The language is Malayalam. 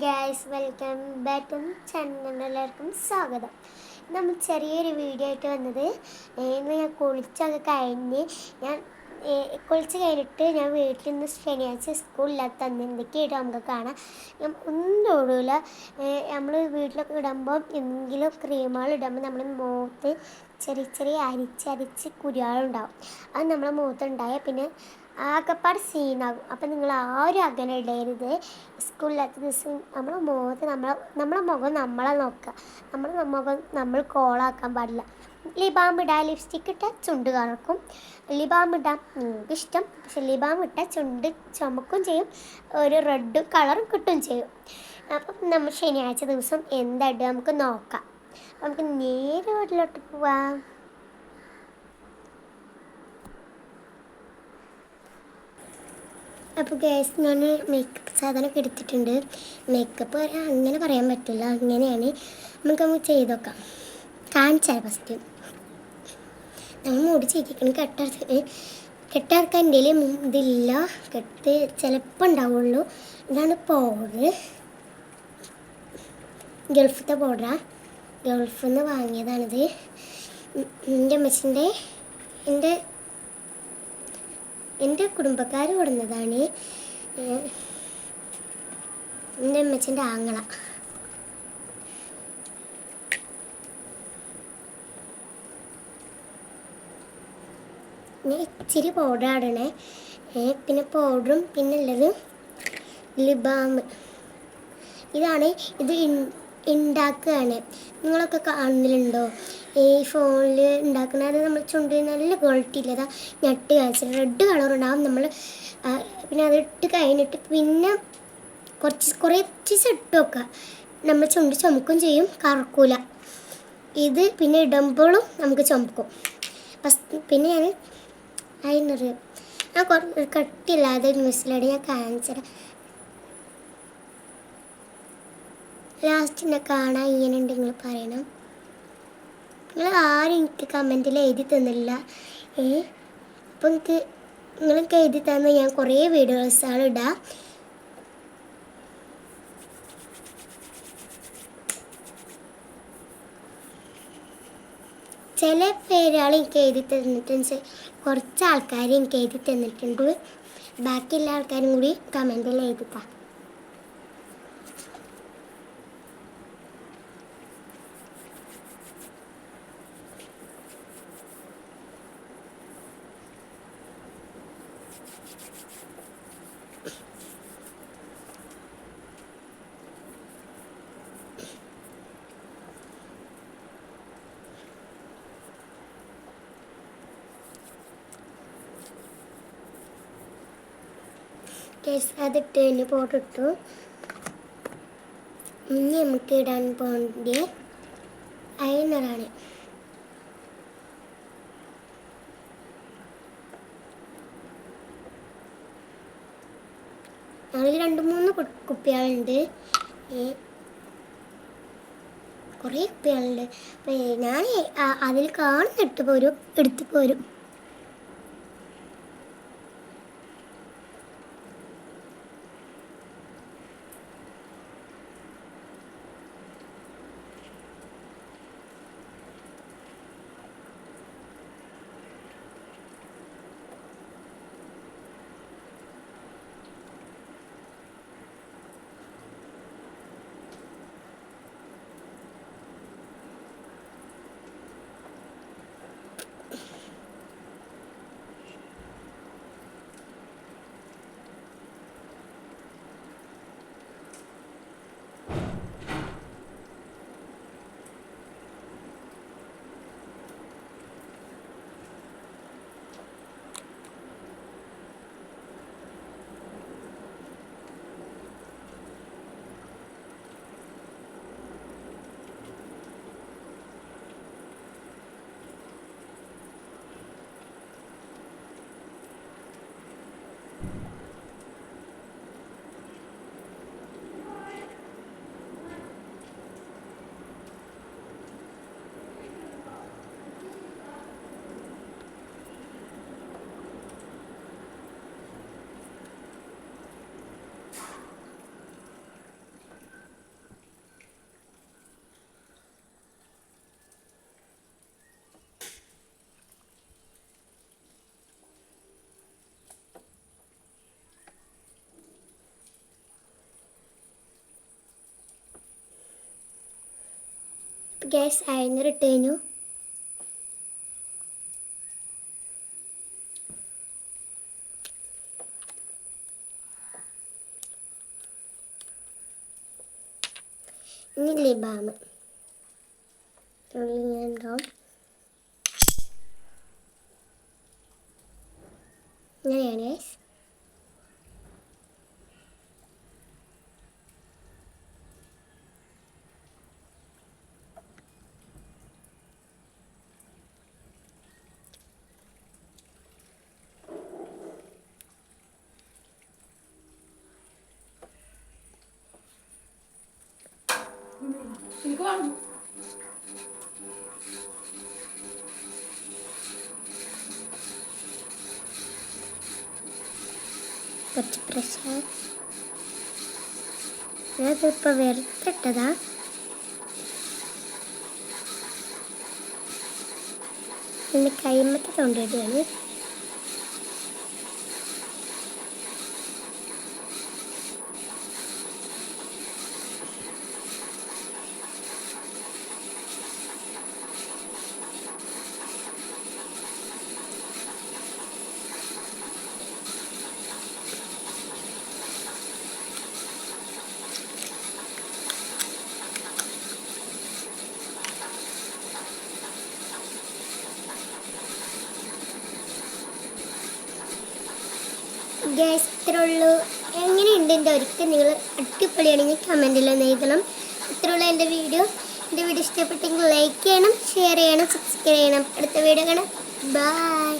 Guys, welcome back to channel. എല്ലാവർക്കും സ്വാഗതം. നമ്മൾ ചെറിയൊരു വീഡിയോ ആയിട്ട് വന്നത്, ഇന്ന് ഞാൻ കുളിച്ചൊക്കെ കഴിഞ്ഞ് കുളിച്ച് കഴിഞ്ഞിട്ട് ഞാൻ വീട്ടിൽ നിന്ന് ശനിയാഴ്ച സ്കൂളില്ലാത്ത അന്ന് എന്തൊക്കെയായിട്ട് നമുക്ക് കാണാം. ഞാൻ ഒന്നും ഓടില്ല. നമ്മൾ വീട്ടിലൊക്കെ ഇടുമ്പോൾ എന്തെങ്കിലും ക്രീമുകൾ ഇടുമ്പോൾ നമ്മൾ മുഖത്ത് ചെറിയ ചെറിയ അരിച്ചരിച്ച് കുരുകളുണ്ടാവും. അത് നമ്മളെ മുഖത്തുണ്ടായാൽ പിന്നെ ആകെപ്പാട് സീനാകും. അപ്പം നിങ്ങൾ ആരും അങ്ങനെ ഇടരുത്. സ്കൂളില്ലാത്ത ദിവസം നമ്മളെ മുഖത്ത് നമ്മളെ മുഖം നമ്മളെ നോക്കുക. നമ്മളെ മുഖം നമ്മൾ കോളാക്കാൻ പാടില്ല. ലിബാം ഇടാം, ലിപ്സ്റ്റിക്ക് ഇട്ടാൽ ചുണ്ട് കറക്കും. ലിബാം ഇടാം നിങ്ങൾക്ക് ഇഷ്ടം, പക്ഷെ ലിബാം ഇട്ടാൽ ചുണ്ട് ചുമക്കും ചെയ്യും, ഒരു റെഡ് കളറും കിട്ടും ചെയ്യും. അപ്പം നമ്മൾ ശനിയാഴ്ച ദിവസം എന്താ ഇടുക നമുക്ക് നോക്കാം. നമുക്ക് നേരെ വീട്ടിലോട്ട് പോവാം. അപ്പോൾ ഗൈസ്, ഞാൻ മേക്കപ്പ് സാധനമൊക്കെ എടുത്തിട്ടുണ്ട്. മേക്കപ്പ് അങ്ങനെ പറയാൻ പറ്റില്ല, അങ്ങനെയാണ്. നമുക്ക് ചെയ്ത് നോക്കാം. കാണിച്ചാൽ ഫസ്റ്റ് നമ്മൾ മുടി ചെയ്യിക്കണം. കെട്ടിറക്കാൻ എൻ്റെ ഇതില്ല, കെട്ട് ചിലപ്പോൾ ഉണ്ടാവുള്ളൂ. ഇതാണ് പൗഡർ, ഗൾഫത്തെ പൗഡറാണ്. ഗൾഫിൽ നിന്ന് വാങ്ങിയതാണിത്. എൻ്റെ അമ്മച്ചിൻ്റെ എൻ്റെ കുടുംബക്കാർ കൊടുന്നതാണ്. എൻ്റെ അമ്മച്ചിൻ്റെ ആങ്ങള. ഞാൻ ഇച്ചിരി പൗഡർ ഇടണേ. പിന്നെ പൗഡറും പിന്നെ ഉള്ളത് ലിബാം. ഇത് ഉണ്ടാക്കുകയാണ്. നിങ്ങളൊക്കെ കാണലുണ്ടോ ഈ ഫോണിൽ ഉണ്ടാക്കുന്നത്? നമ്മൾ ചുണ്ടിൽ നല്ല ക്വാളിറ്റി ഇല്ലതാ ഞെട്ട് കാണിച്ചത് റെഡ് കളർ ഉണ്ടാകും. നമ്മൾ പിന്നെ അതിട്ട് കഴിഞ്ഞിട്ട് പിന്നെ കുറച്ച് ഇട്ട് വെക്കുക. നമ്മൾ ചുണ്ട് ചുമക്കും ചെയ്യും, കറക്കൂല. ഇത് പിന്നെ ഇടുമ്പോഴും നമുക്ക് ചുമക്കും. പിന്നെ ഞാൻ കട്ടിയില്ലാതെ ന്യൂസിലൂടെ ഞാൻ കാണിച്ചത്. ലാസ്റ്റ് എന്നെ കാണാൻ ഇങ്ങനെ ഉണ്ടെങ്കിൽ പറയണം. നിങ്ങൾ ആരും എനിക്ക് കമൻറ്റിൽ എഴുതി തന്നില്ല. അപ്പോൾ നിങ്ങൾക്ക് എഴുതി തന്ന ഞാൻ കുറേ വീഡിയോസാണ് ഇടാം. ചില പേരുകൾ എനിക്ക് എഴുതി തന്നിട്ടുണ്ട്, കുറച്ച് ആൾക്കാർ എനിക്ക് എഴുതി തന്നിട്ടുണ്ട്. ബാക്കിയുള്ള ആൾക്കാരും കൂടി കമൻറ്റിൽ എഴുതിത്താം. അതിട്ട് തന്നെ പോട്ടിട്ടു. ഇനി നമുക്ക് ഇടാൻ പോകേണ്ട ഐലൈനറാണ്. അതിൽ 2-3 കുപ്പികളുണ്ട്, കുറേ കുപ്പികളുണ്ട്. അപ്പം ഞാൻ അതിൽ എടുത്തു പോരും. ഗ്യാസ് അയഞ്ഞിട്ട് കഴിഞ്ഞു. ഇനി ലിബാം ഉണ്ടാവും. ഇങ്ങനെയാണ് ഗൈസ്. കുറച്ച് പ്രഷർ ഞാനിപ്പോൾ വെറുത്തിട്ടതാ. പിന്നെ കൈമത്തെ തൊണ്ടിടുകയാണ്. ഗ്യാസ് ഇത്രേ ഉള്ളൂ. എങ്ങനെയുണ്ട് എൻ്റെ ഒരിക്കൽ? നിങ്ങൾ അടിപൊളിയാണെങ്കിൽ കമൻറ്റിൽ എഴുതണം. ഇത്രേ ഉള്ളൂ എൻ്റെ വീഡിയോ. ഇഷ്ടപ്പെട്ടെങ്കിൽ ലൈക്ക് ചെയ്യണം, ഷെയർ ചെയ്യണം, സബ്സ്ക്രൈബ് ചെയ്യണം. അടുത്ത വീഡിയോ കാണാം. ബൈ.